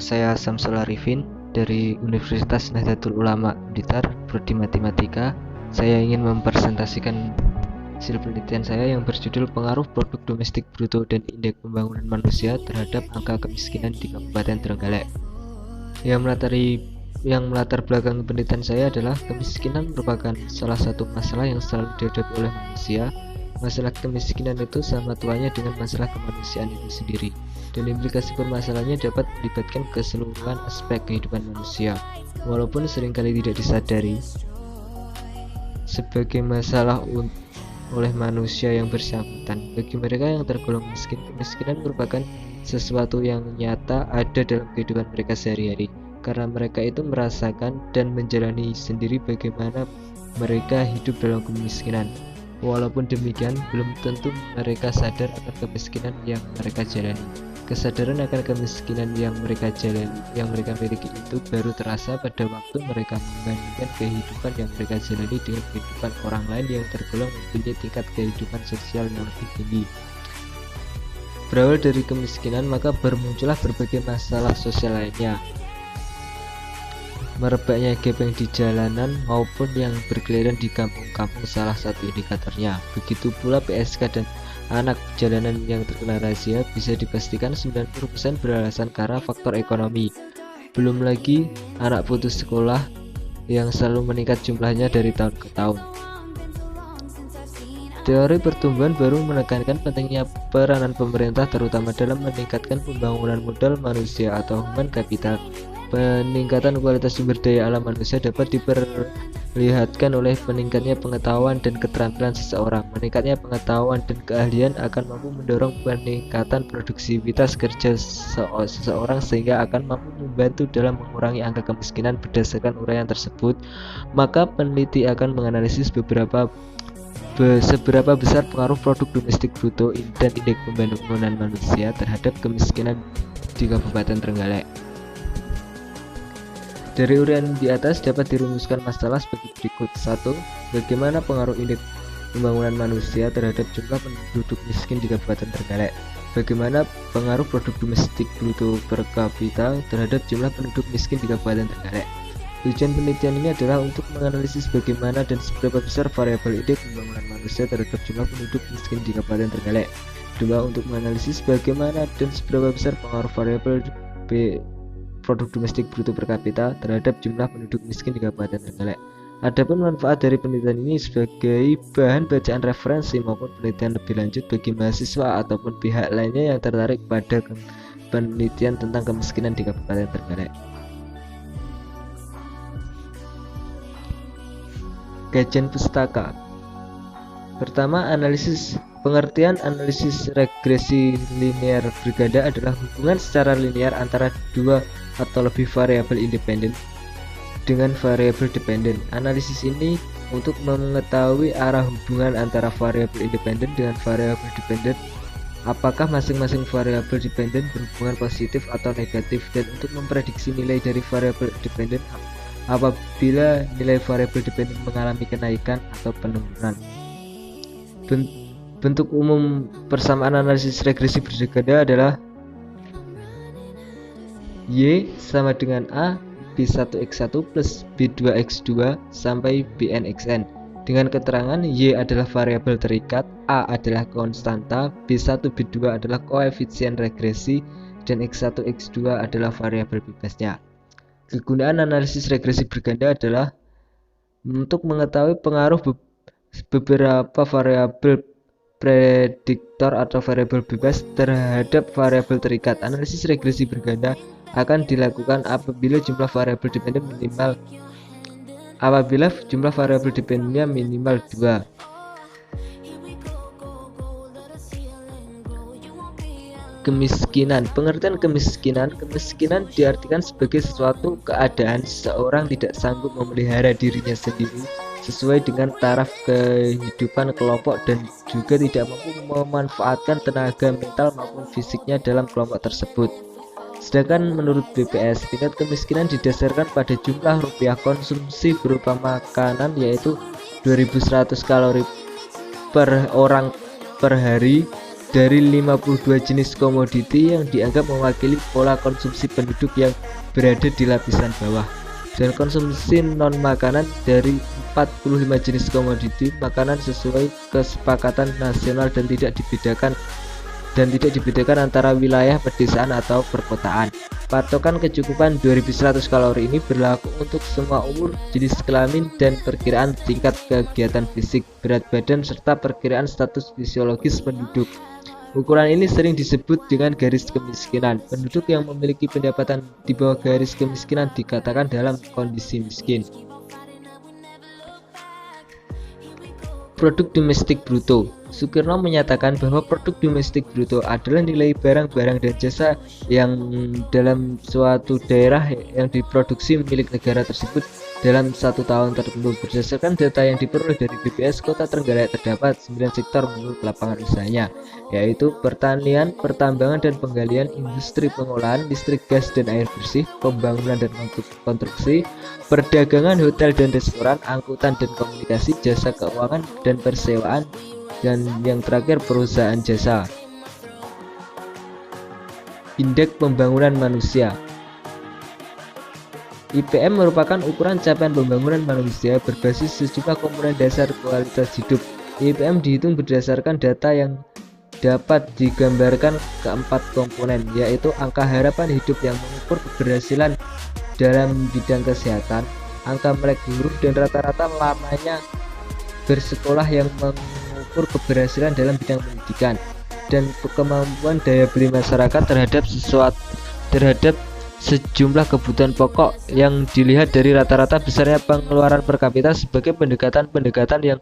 saya Samsul Arifin dari Universitas Nahdlatul Ulama Blitar, Prodi Matematika. Saya ingin mempresentasikan hasil penelitian saya yang berjudul Pengaruh Produk Domestik Bruto dan Indeks Pembangunan Manusia terhadap Angka Kemiskinan di Kabupaten Trenggalek. Yang melatar belakang penelitian saya adalah kemiskinan merupakan salah satu masalah yang selalu dihadapi oleh manusia. Masalah kemiskinan itu sama tuanya dengan masalah kemanusiaan itu sendiri, dan implikasi permasalahannya dapat melibatkan keseluruhan aspek kehidupan manusia, walaupun seringkali tidak disadari sebagai masalah oleh manusia yang bersangkutan. Bagi mereka yang tergolong miskin, kemiskinan merupakan sesuatu yang nyata ada dalam kehidupan mereka sehari-hari, karena mereka itu merasakan dan menjalani sendiri bagaimana mereka hidup dalam kemiskinan. Walaupun demikian, belum tentu mereka sadar akan kemiskinan yang mereka jalani. Kesadaran akan kemiskinan yang mereka miliki itu baru terasa pada waktu mereka membandingkan kehidupan yang mereka jalani dengan kehidupan orang lain yang tergolong mempunyai tingkat kehidupan sosial yang lebih tinggi. Berawal dari kemiskinan, maka bermuncullah berbagai masalah sosial lainnya. Merebaknya gepeng di jalanan maupun yang berkeliaran di kampung-kampung salah satu indikatornya. Begitu pula PSK dan anak jalanan yang terkena razia bisa dipastikan 90% beralasan karena faktor ekonomi. Belum lagi anak putus sekolah yang selalu meningkat jumlahnya dari tahun ke tahun. Teori pertumbuhan baru menekankan pentingnya peranan pemerintah terutama dalam meningkatkan pembangunan modal manusia atau human capital. Peningkatan kualitas sumber daya alam manusia dapat diperlihatkan oleh meningkatnya pengetahuan dan keterampilan seseorang. Meningkatnya pengetahuan dan keahlian akan mampu mendorong peningkatan produktivitas kerja seseorang sehingga akan mampu membantu dalam mengurangi angka kemiskinan. Berdasarkan uraian tersebut, maka peneliti akan menganalisis seberapa besar pengaruh produk domestik bruto dan indeks pembangunan manusia terhadap kemiskinan di Kabupaten Trenggalek. Dari uraian di atas dapat dirumuskan masalah sebagai berikut. 1. Bagaimana pengaruh indeks pembangunan manusia terhadap jumlah penduduk miskin di Kabupaten Trenggalek? Bagaimana pengaruh produk domestik bruto per kapita terhadap jumlah penduduk miskin di Kabupaten Trenggalek? Tujuan penelitian ini adalah untuk menganalisis bagaimana dan seberapa besar variabel indeks pembangunan manusia terhadap jumlah penduduk miskin di Kabupaten Trenggalek. 2. Untuk menganalisis bagaimana dan seberapa besar pengaruh variabel produk domestik bruto per kapita terhadap jumlah penduduk miskin di Kabupaten Trenggalek. Adapun manfaat dari penelitian ini sebagai bahan bacaan referensi maupun penelitian lebih lanjut bagi mahasiswa ataupun pihak lainnya yang tertarik pada penelitian tentang kemiskinan di Kabupaten Trenggalek. Kajian pustaka. Pertama, pengertian analisis regresi linear berganda adalah hubungan secara linear antara dua atau lebih variabel independen dengan variabel dependen. Analisis ini untuk mengetahui arah hubungan antara variabel independen dengan variabel dependen, apakah masing-masing variabel dependen berhubungan positif atau negatif, dan untuk memprediksi nilai dari variabel dependen apabila nilai variabel dependen mengalami kenaikan atau penurunan. Bentuk umum persamaan analisis regresi berganda adalah Y sama dengan A B1x1 plus B2x2 sampai Bnxn, dengan keterangan Y adalah variabel terikat, A adalah konstanta, B1 B2 adalah koefisien regresi, dan x1 x2 adalah variabel bebasnya. Kegunaan analisis regresi berganda adalah untuk mengetahui pengaruh beberapa variabel prediktor atau variabel bebas terhadap variabel terikat. Analisis regresi berganda akan dilakukan apabila jumlah variabel dependennya minimal 2. Kemiskinan. Pengertian kemiskinan diartikan sebagai suatu keadaan seseorang tidak sanggup memelihara dirinya sendiri sesuai dengan taraf kehidupan kelompok dan juga tidak mampu memanfaatkan tenaga mental maupun fisiknya dalam kelompok tersebut. Sedangkan menurut BPS, tingkat kemiskinan didasarkan pada jumlah rupiah konsumsi berupa makanan, yaitu 2100 kalori per orang per hari, dari 52 jenis komoditi yang dianggap mewakili pola konsumsi penduduk yang berada di lapisan bawah, dan konsumsi non-makanan dari 45 jenis komoditi makanan sesuai kesepakatan nasional dan tidak dibedakan antara wilayah pedesaan atau perkotaan. Patokan kecukupan 2100 kalori ini berlaku untuk semua umur, jenis kelamin, dan perkiraan tingkat kegiatan fisik, berat badan, serta perkiraan status fisiologis penduduk. Ukuran ini sering disebut dengan garis kemiskinan. Penduduk yang memiliki pendapatan di bawah garis kemiskinan dikatakan dalam kondisi miskin. Produk domestik bruto. Sukirno menyatakan bahwa produk domestik bruto adalah nilai barang-barang dan jasa yang dalam suatu daerah yang diproduksi milik negara tersebut dalam satu tahun tertentu. Berdasarkan data yang diperoleh dari BPS Kota Trenggalek, terdapat 9 sektor menurut lapangan usahanya, yaitu pertanian, pertambangan dan penggalian, industri pengolahan, listrik, gas dan air bersih, pembangunan dan konstruksi, perdagangan, hotel dan restoran, angkutan dan komunikasi, jasa keuangan dan persewaan, dan yang terakhir perusahaan jasa. Indeks Pembangunan Manusia. IPM merupakan ukuran capaian pembangunan manusia berbasis sejumlah komponen dasar kualitas hidup. IPM dihitung berdasarkan data yang dapat digambarkan keempat komponen, yaitu angka harapan hidup yang mengukur keberhasilan dalam bidang kesehatan, angka melek huruf dan rata-rata lamanya bersekolah yang mengukur keberhasilan dalam bidang pendidikan, dan kemampuan daya beli masyarakat terhadap sejumlah kebutuhan pokok yang dilihat dari rata-rata besarnya pengeluaran per kapita sebagai pendekatan yang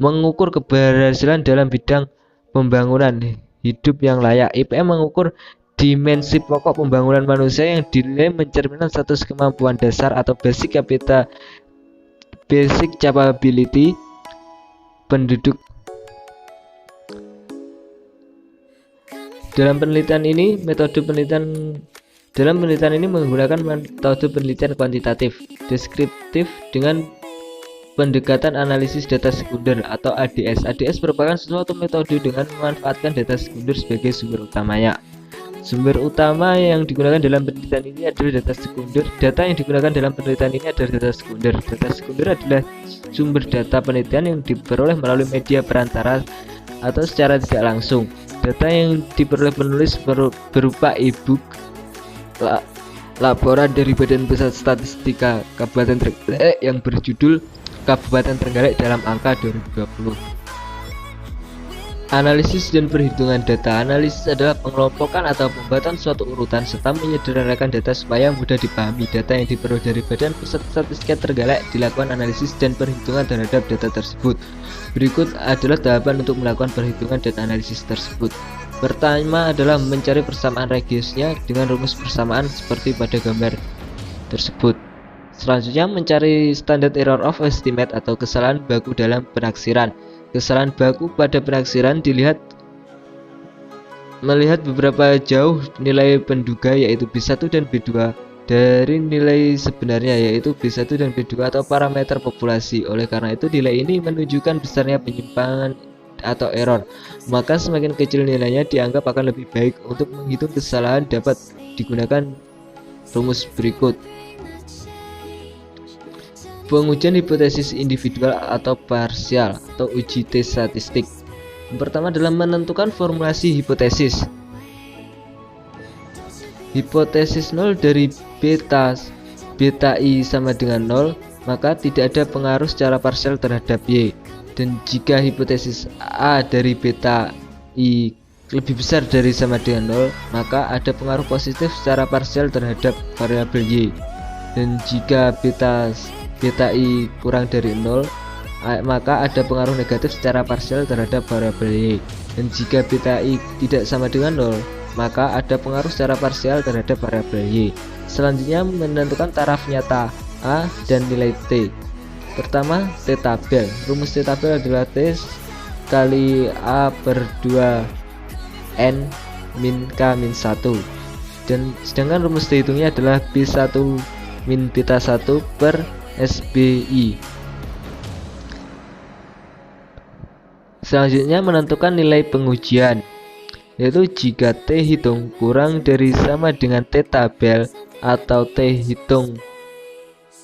mengukur keberhasilan dalam bidang pembangunan hidup yang layak. IPM mengukur dimensi pokok pembangunan manusia yang dinilai mencerminkan status kemampuan dasar atau basic capability penduduk. Dalam penelitian ini menggunakan metode penelitian kuantitatif deskriptif dengan pendekatan analisis data sekunder atau ADS. ADS merupakan suatu metode dengan memanfaatkan data sekunder sebagai sumber utamanya. Sumber utama yang digunakan dalam penelitian ini adalah data sekunder. Data yang digunakan dalam penelitian ini adalah data sekunder. Data sekunder adalah sumber data penelitian yang diperoleh melalui media perantara atau secara tidak langsung. Data yang diperoleh penulis berupa e-book, laporan dari Badan Pusat Statistika Kabupaten Trenggalek yang berjudul Kabupaten Trenggalek dalam Angka 2020. Analisis dan perhitungan data. Analisis adalah pengelompokan atau pembuatan suatu urutan serta menyederhanakan data supaya mudah dipahami. Data yang diperoleh dari Badan Pusat Statistika Trenggalek dilakukan analisis dan perhitungan terhadap data tersebut. Berikut adalah tahapan untuk melakukan perhitungan dan analisis tersebut. Pertama adalah mencari persamaan radiusnya dengan rumus persamaan seperti pada gambar tersebut. Selanjutnya mencari standard error of estimate atau kesalahan baku dalam penaksiran. Kesalahan baku pada penaksiran melihat beberapa jauh nilai penduga yaitu B1 dan B2 dari nilai sebenarnya yaitu B1 dan B2 atau parameter populasi. Oleh karena itu nilai ini menunjukkan besarnya penyimpangan atau error, maka semakin kecil nilainya dianggap akan lebih baik. Untuk menghitung kesalahan dapat digunakan rumus berikut. Pengujian hipotesis individual atau parsial atau uji tes statistik. Yang pertama adalah menentukan formulasi hipotesis. Hipotesis 0 dari beta I sama dengan 0, maka tidak ada pengaruh secara parsial terhadap Y. Dan jika hipotesis A dari beta I lebih besar dari sama dengan 0, maka ada pengaruh positif secara parsial terhadap variabel Y. Dan jika beta I kurang dari 0, maka ada pengaruh negatif secara parsial terhadap variabel Y. Dan jika beta I tidak sama dengan 0, maka ada pengaruh secara parsial terhadap variabel Y. Selanjutnya menentukan taraf nyata A dan nilai T. Pertama, T tabel. Rumus T tabel adalah T kali A per 2 N min K min 1. Dan sedangkan rumus T hitungnya adalah B1 min beta 1 per SBI. Selanjutnya menentukan nilai pengujian. yaitu jika T hitung kurang dari sama dengan T tabel atau T hitung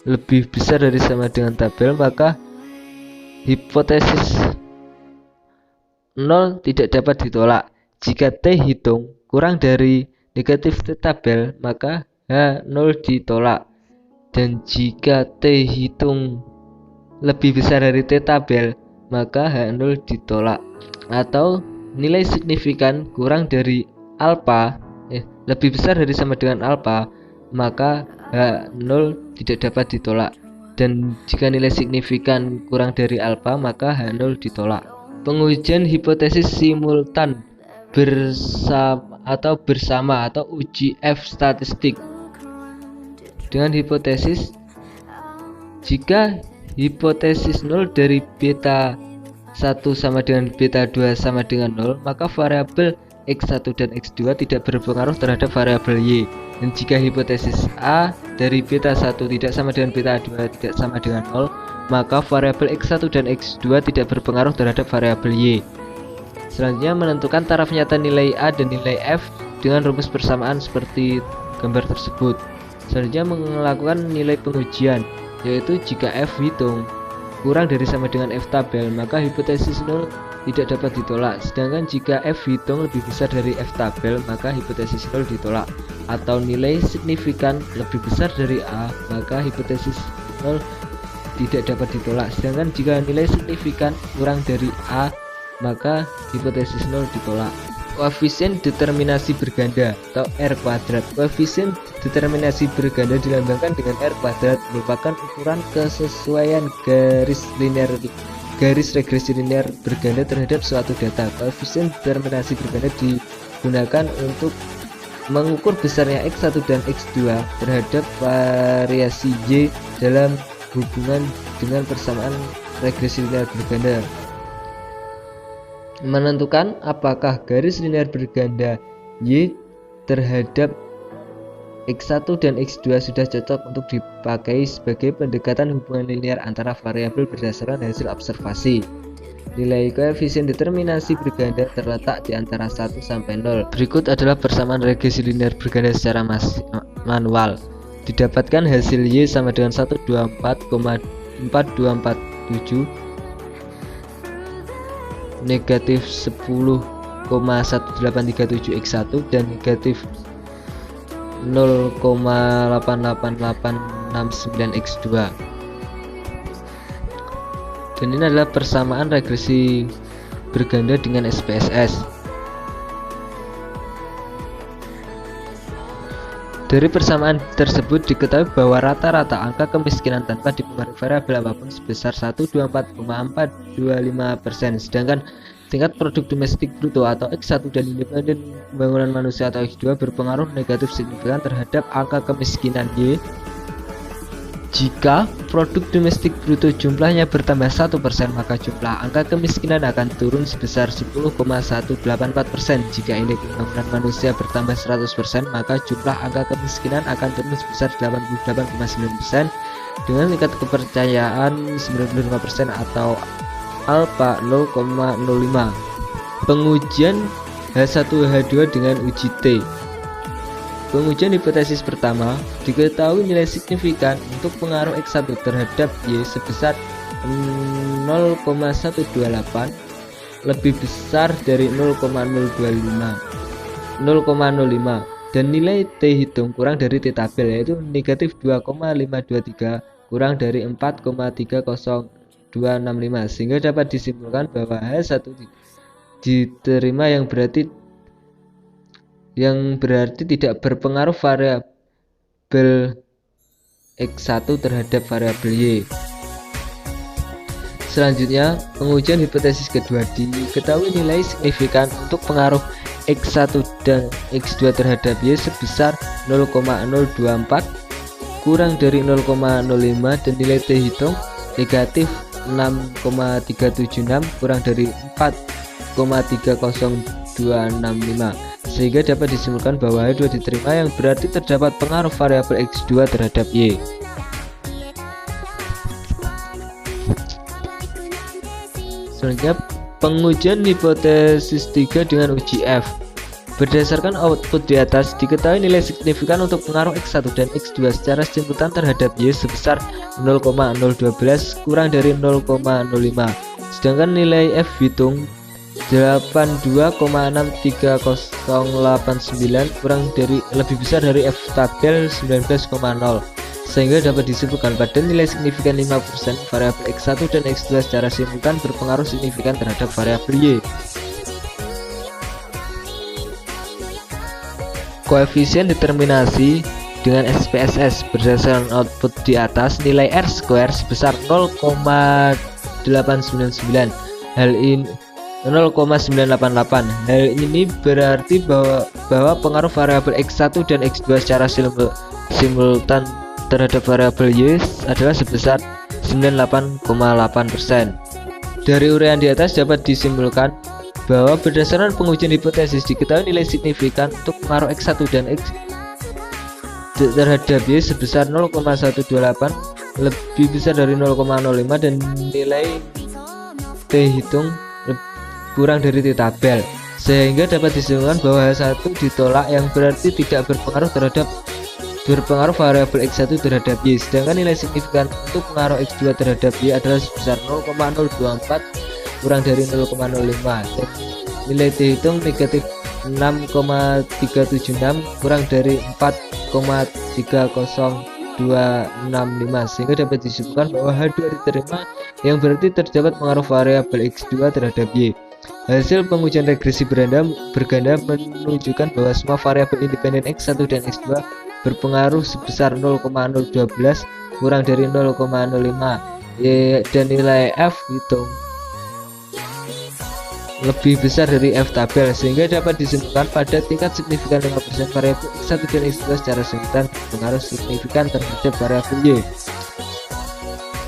lebih besar dari sama dengan tabel, maka hipotesis 0 tidak dapat ditolak. Jika T hitung kurang dari negatif T tabel, maka H0 ditolak. Dan jika T hitung lebih besar dari T tabel, maka H0 ditolak. Atau nilai signifikan kurang dari alfa lebih besar dari sama dengan alfa, maka H0 tidak dapat ditolak. Dan jika nilai signifikan kurang dari alfa, maka H0 ditolak. Pengujian hipotesis simultan bersama atau uji F statistik dengan hipotesis jika hipotesis 0 dari beta 1 sama dengan beta 2 sama dengan 0, maka variabel X1 dan X2 tidak berpengaruh terhadap variabel Y. Dan jika hipotesis A dari beta 1 tidak sama dengan beta 2 tidak sama dengan 0, maka variabel X1 dan X2 tidak berpengaruh terhadap variabel Y. Selanjutnya, menentukan taraf nyata nilai A dan nilai F dengan rumus persamaan seperti gambar tersebut. Selanjutnya, melakukan nilai pengujian, yaitu jika F hitung kurang dari sama dengan F tabel, maka hipotesis 0 tidak dapat ditolak. Sedangkan jika F hitung lebih besar dari F tabel, maka hipotesis 0 ditolak. Atau nilai signifikan lebih besar dari A, maka hipotesis 0 tidak dapat ditolak. Sedangkan jika nilai signifikan kurang dari A, maka hipotesis 0 ditolak. Koefisien determinasi berganda atau R kuadrat. Koefisien determinasi berganda dilambangkan dengan R kuadrat, merupakan ukuran kesesuaian garis regresi linear berganda terhadap suatu data. Koefisien determinasi berganda digunakan untuk mengukur besarnya X1 dan X2 terhadap variasi Y dalam hubungan dengan persamaan regresi linear berganda. Menentukan apakah garis linear berganda Y terhadap X1 dan X2 sudah cocok untuk dipakai sebagai pendekatan hubungan linear antara variabel berdasarkan hasil observasi. Nilai koefisien determinasi berganda terletak di antara 1 sampai 0. Berikut adalah persamaan regresi linear berganda secara manual. Didapatkan hasil Y sama dengan 124,4247 negatif 10,1837 X1 dan negatif 0,88869 X2. Dan ini adalah persamaan regresi berganda dengan SPSS. Dari persamaan tersebut diketahui bahwa rata-rata angka kemiskinan tanpa dipengaruhi variabel apapun sebesar 124,425%, sedangkan tingkat produk domestik bruto atau X1 dan independen pembangunan manusia atau X2 berpengaruh negatif signifikan terhadap angka kemiskinan Y. Jika produk domestik bruto jumlahnya bertambah 1%, maka jumlah angka kemiskinan akan turun sebesar 10,184%. Jika indeks pembangunan manusia bertambah 100%, maka jumlah angka kemiskinan akan turun sebesar 88,9% dengan tingkat kepercayaan 95% atau alfa 0,05. Pengujian H1H2 dengan uji T. Pengujian hipotesis pertama, diketahui nilai signifikan untuk pengaruh X1 terhadap Y sebesar 0,128 lebih besar dari 0,05 dan nilai T hitung kurang dari T tabel, yaitu negatif 2,523 kurang dari 4,30265, sehingga dapat disimpulkan bahwa H1 diterima yang berarti tidak berpengaruh variabel X1 terhadap variabel Y. Selanjutnya, pengujian hipotesis kedua, diketahui nilai signifikan untuk pengaruh X1 dan X2 terhadap Y sebesar 0,024 kurang dari 0,05 dan nilai T hitung negatif 6,376 kurang dari 4,30265, sehingga dapat disimpulkan bahwa H2 diterima yang berarti terdapat pengaruh variabel X2 terhadap Y. Selanjutnya, pengujian hipotesis 3 dengan uji F. Berdasarkan output di atas, diketahui nilai signifikan untuk pengaruh X1 dan X2 secara simultan terhadap Y sebesar 0,012 kurang dari 0,05. Sedangkan nilai F hitung 82,63089 kurang dari lebih besar dari F tabel 19,0, sehingga dapat disimpulkan pada nilai signifikan 5% variabel X1 dan X2 secara simultan berpengaruh signifikan terhadap variabel Y. Koefisien determinasi dengan SPSS berdasarkan output di atas, nilai R square sebesar 0,899. Hal ini 0,988. Hal ini berarti bahwa pengaruh variabel X1 dan X2 secara simultan terhadap variabel Y adalah sebesar 98,8%. Dari uraian di atas dapat disimpulkan bahwa berdasarkan pengujian hipotesis diketahui nilai signifikan untuk pengaruh X1 dan X terhadap Y sebesar 0,128 lebih besar dari 0,05 dan nilai T hitung kurang dari T tabel, sehingga dapat disimpulkan bahwa H1 ditolak yang berarti tidak berpengaruh variabel X1 terhadap Y, sedangkan nilai signifikan untuk pengaruh X2 terhadap Y adalah sebesar 0,024 kurang dari 0,05 dan nilai T hitung negatif 6,376 kurang dari 4,30265, sehingga dapat disimpulkan bahwa H2 diterima yang berarti terdapat pengaruh variabel X2 terhadap Y. Hasil pengujian regresi berganda menunjukkan bahwa semua variabel independen X1 dan X2 berpengaruh sebesar 0,012 kurang dari 0,05 dan nilai F hitung lebih besar dari F tabel, sehingga dapat disimpulkan pada tingkat signifikan 5% variabel X1 dan X2 secara simultan berpengaruh signifikan terhadap variabel Y.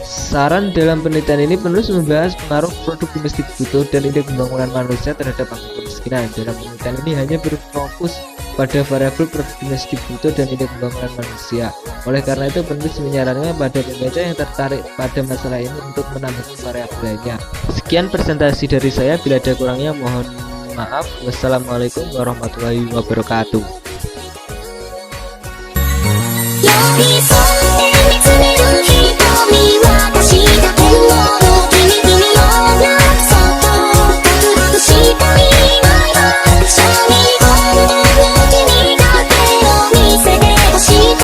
Saran dalam penelitian ini penulis membahas pengaruh produk domestik bruto dan indeks pembangunan manusia terhadap angka kemiskinan. Dalam penelitian ini hanya berfokus pada variabel produk domestik bruto dan indeks pembangunan manusia. Oleh karena itu, penulis menyarankan pada pembaca yang tertarik pada masalah ini untuk menambahkan variabel lainnya. Sekian presentasi dari saya, bila ada kurangnya mohon maaf. Wassalamualaikum warahmatullahi wabarakatuh.